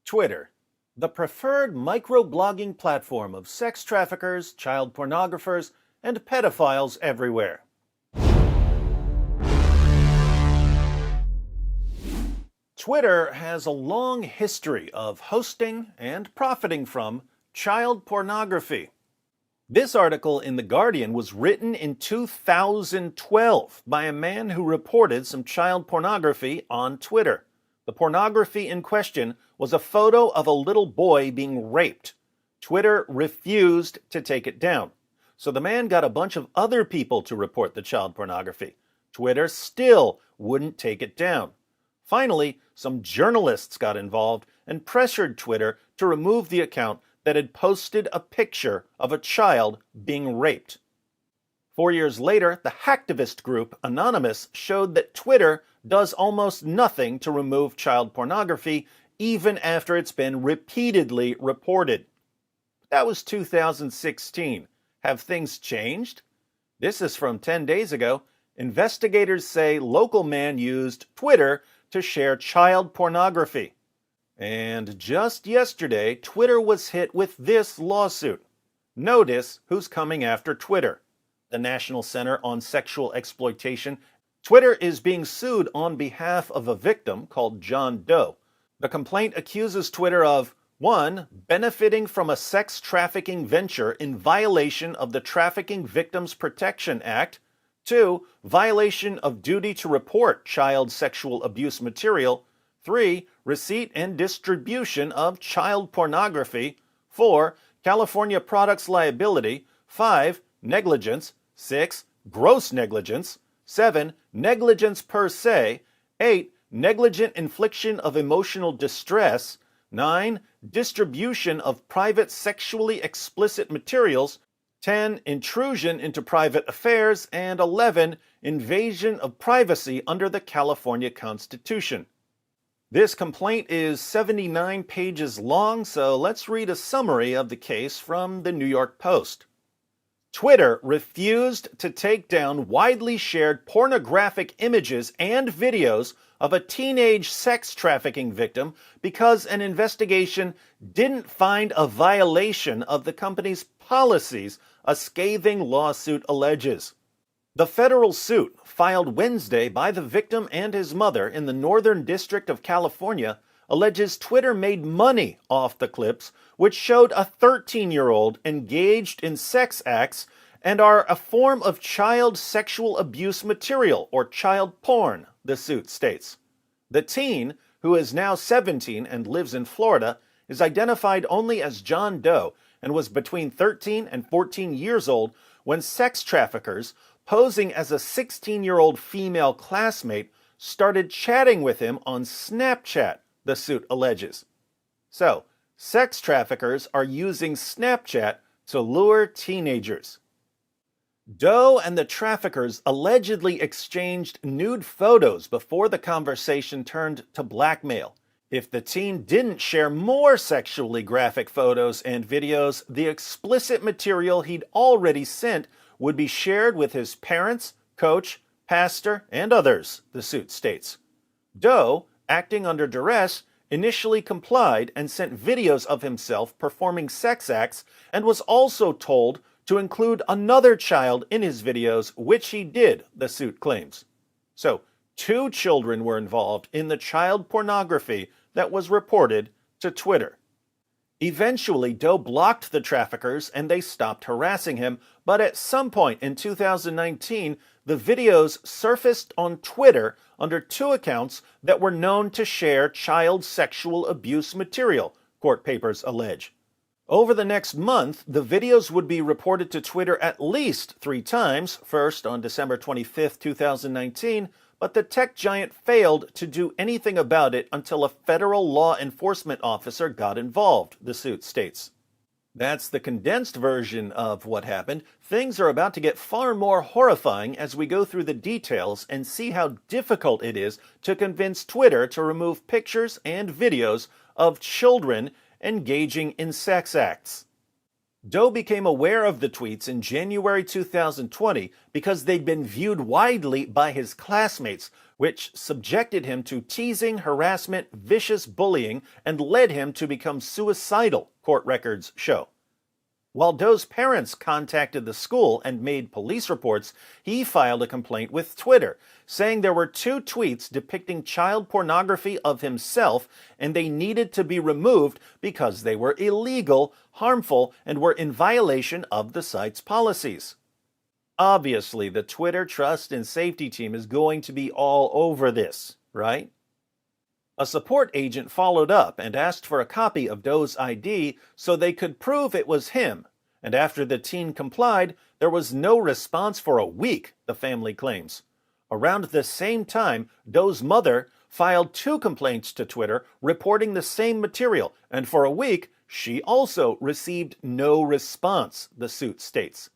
Twitter, the preferred microblogging platform of sex traffickers, child pornographers, and pedophiles everywhere. Twitter has a long history of hosting and profiting from child pornography. This article in The Guardian was written in 2012 by a man who reported some child pornography on Twitter. The pornography in question was a photo of a little boy being raped. Twitter refused to take it down. So the man got a bunch of other people to report the child pornography. Twitter still wouldn't take it down. Finally, some journalists got involved and pressured Twitter to remove the account that had posted a picture of a child being raped. 4 years later, the hacktivist group Anonymous showed that Twitter does almost nothing to remove child pornography, even after it's been repeatedly reported. That was 2016. Have things changed? This is from 10 days ago. Investigators say local man used Twitter to share child pornography. And just yesterday, Twitter was hit with this lawsuit. Notice who's coming after Twitter. The National Center on Sexual Exploitation. Twitter is being sued on behalf of a victim called John Doe. The complaint accuses Twitter of 1. Benefiting from a sex trafficking venture in violation of the Trafficking Victims Protection Act. 2. Violation of duty to report child sexual abuse material. 3. Receipt and distribution of child pornography. 4. California products liability. 5. Negligence. 6. Gross negligence. 7. Negligence per se. 8. Negligent infliction of emotional distress. 9. Distribution of private sexually explicit materials. 10. Intrusion into private affairs. And 11. Invasion of privacy under the California Constitution. This complaint is 79 pages long, so let's read a summary of the case from the New York Post. Twitter refused to take down widely shared pornographic images and videos of a teenage sex trafficking victim because an investigation didn't find a violation of the company's policies, a scathing lawsuit alleges. The federal suit, filed Wednesday by the victim and his mother in the Northern District of California, alleges Twitter made money off the clips, which showed a 13-year-old engaged in sex acts and are a form of child sexual abuse material, or child porn, the suit states. The teen, who is now 17 and lives in Florida, is identified only as John Doe and was between 13 and 14 years old when sex traffickers, posing as a 16-year-old female classmate, started chatting with him on Snapchat, the suit alleges. So, sex traffickers are using Snapchat to lure teenagers. Doe and the traffickers allegedly exchanged nude photos before the conversation turned to blackmail. If the teen didn't share more sexually graphic photos and videos, the explicit material he'd already sent would be shared with his parents, coach, pastor, and others, the suit states. Doe, acting under duress, initially complied and sent videos of himself performing sex acts and was also told to include another child in his videos, which he did, the suit claims. So, 2 children were involved in the child pornography that was reported to Twitter. Eventually, Doe blocked the traffickers and they stopped harassing him, but at some point in 2019, the videos surfaced on Twitter under 2 accounts that were known to share child sexual abuse material, court papers allege. Over the next month, the videos would be reported to Twitter at least 3 times, first on December 25, 2019, but the tech giant failed to do anything about it until a federal law enforcement officer got involved, the suit states. That's the condensed version of what happened. Things are about to get far more horrifying as we go through the details and see how difficult it is to convince Twitter to remove pictures and videos of children engaging in sex acts. Doe became aware of the tweets in January 2020 because they'd been viewed widely by his classmates, which subjected him to teasing, harassment, vicious bullying, and led him to become suicidal, court records show. While Doe's parents contacted the school and made police reports, he filed a complaint with Twitter, saying there were 2 tweets depicting child pornography of himself and they needed to be removed because they were illegal, harmful, and were in violation of the site's policies. Obviously, the Twitter trust and safety team is going to be all over this, right? A support agent followed up and asked for a copy of Doe's ID so they could prove it was him, and after the teen complied, there was no response for a week, the family claims. Around the same time, Doe's mother filed 2 complaints to Twitter reporting the same material, and for a week, she also received no response, the suit states.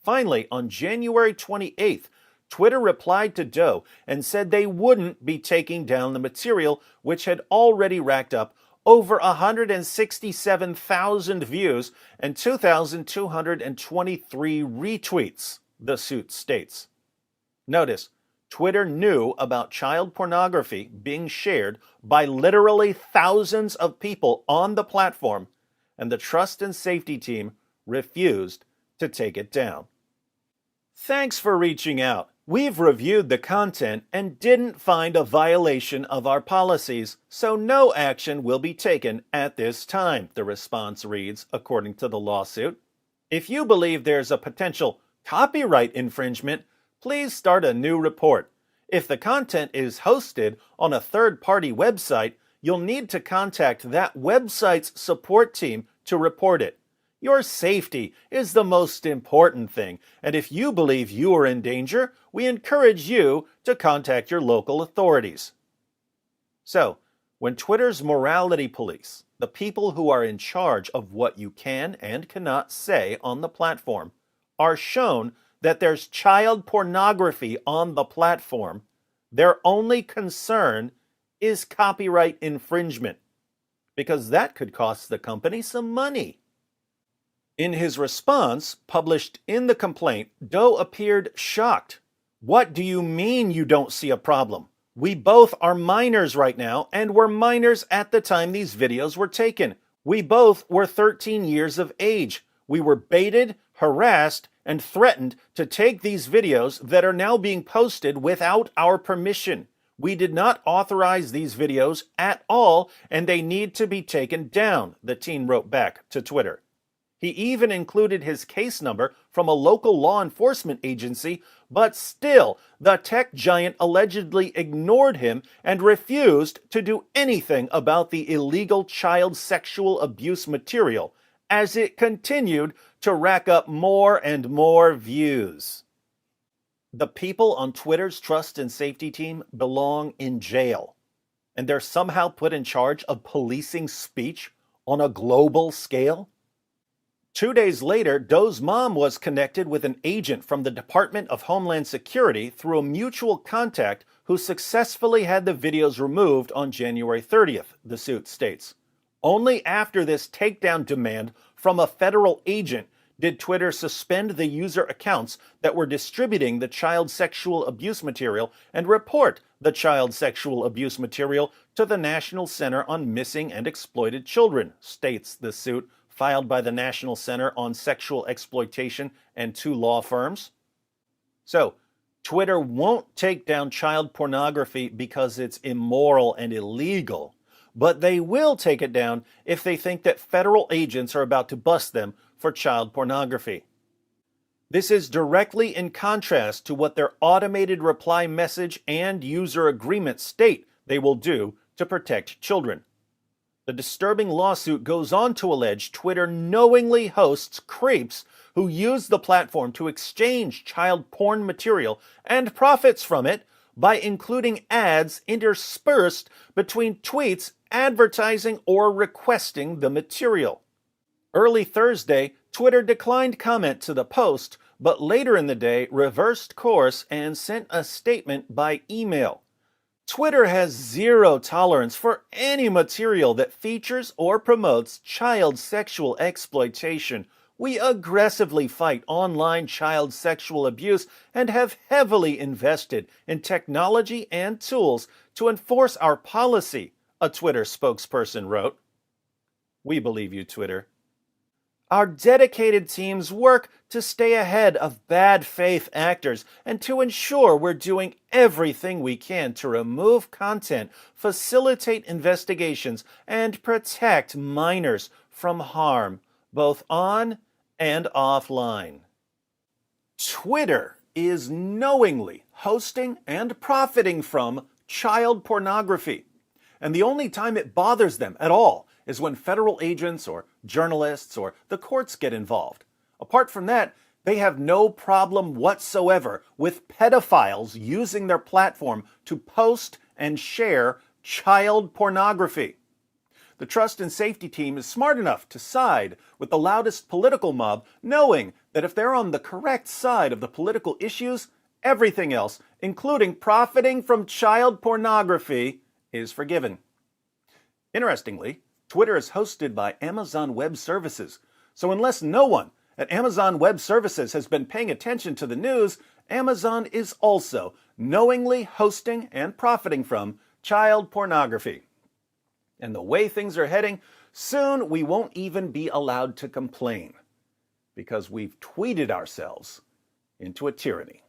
Finally, on January 28th, Twitter replied to Doe and said they wouldn't be taking down the material, which had already racked up over 167,000 views and 2,223 retweets, the suit states. Notice, Twitter knew about child pornography being shared by literally thousands of people on the platform, and the trust and safety team refused to take it down. Thanks for reaching out. We've reviewed the content and didn't find a violation of our policies, so no action will be taken at this time, the response reads, according to the lawsuit. If you believe there's a potential copyright infringement, please start a new report. If the content is hosted on a third-party website, you'll need to contact that website's support team to report it. Your safety is the most important thing, and if you believe you are in danger, we encourage you to contact your local authorities. So, when Twitter's morality police, the people who are in charge of what you can and cannot say on the platform, are shown that there's child pornography on the platform, their only concern is copyright infringement, because that could cost the company some money. In his response, published in the complaint, Doe appeared shocked. What do you mean you don't see a problem? We both are minors right now, and were minors at the time these videos were taken. We both were 13 years of age. We were baited, harassed, and threatened to take these videos that are now being posted without our permission. We did not authorize these videos at all, and they need to be taken down, the teen wrote back to Twitter. He even included his case number from a local law enforcement agency, but still, the tech giant allegedly ignored him and refused to do anything about the illegal child sexual abuse material, as it continued to rack up more and more views. The people on Twitter's trust and safety team belong in jail, and they're somehow put in charge of policing speech on a global scale? 2 days later, Doe's mom was connected with an agent from the Department of Homeland Security through a mutual contact who successfully had the videos removed on January 30th, the suit states. Only after this takedown demand from a federal agent did Twitter suspend the user accounts that were distributing the child sexual abuse material and report the child sexual abuse material to the National Center on Missing and Exploited Children, states the suit filed by the National Center on Sexual Exploitation and 2 law firms. So, Twitter won't take down child pornography because it's immoral and illegal, but they will take it down if they think that federal agents are about to bust them for child pornography. This is directly in contrast to what their automated reply message and user agreement state they will do to protect children. The disturbing lawsuit goes on to allege Twitter knowingly hosts creeps who use the platform to exchange child porn material and profits from it by including ads interspersed between tweets advertising or requesting the material. Early Thursday, Twitter declined comment to the post, but later in the day reversed course and sent a statement by email. Twitter has zero tolerance for any material that features or promotes child sexual exploitation. We aggressively fight online child sexual abuse and have heavily invested in technology and tools to enforce our policy, a Twitter spokesperson wrote. We believe you, Twitter. Our dedicated teams work to stay ahead of bad faith actors and to ensure we're doing everything we can to remove content, facilitate investigations, and protect minors from harm, both on and offline. Twitter is knowingly hosting and profiting from child pornography. And the only time it bothers them at all is when federal agents or journalists or the courts get involved. Apart from that, they have no problem whatsoever with pedophiles using their platform to post and share child pornography. The trust and safety team is smart enough to side with the loudest political mob, knowing that if they're on the correct side of the political issues, everything else, including profiting from child pornography, is forgiven. Interestingly, Twitter is hosted by Amazon Web Services, so unless no one at Amazon Web Services has been paying attention to the news, Amazon is also knowingly hosting and profiting from child pornography. And the way things are heading, soon we won't even be allowed to complain, because we've tweeted ourselves into a tyranny.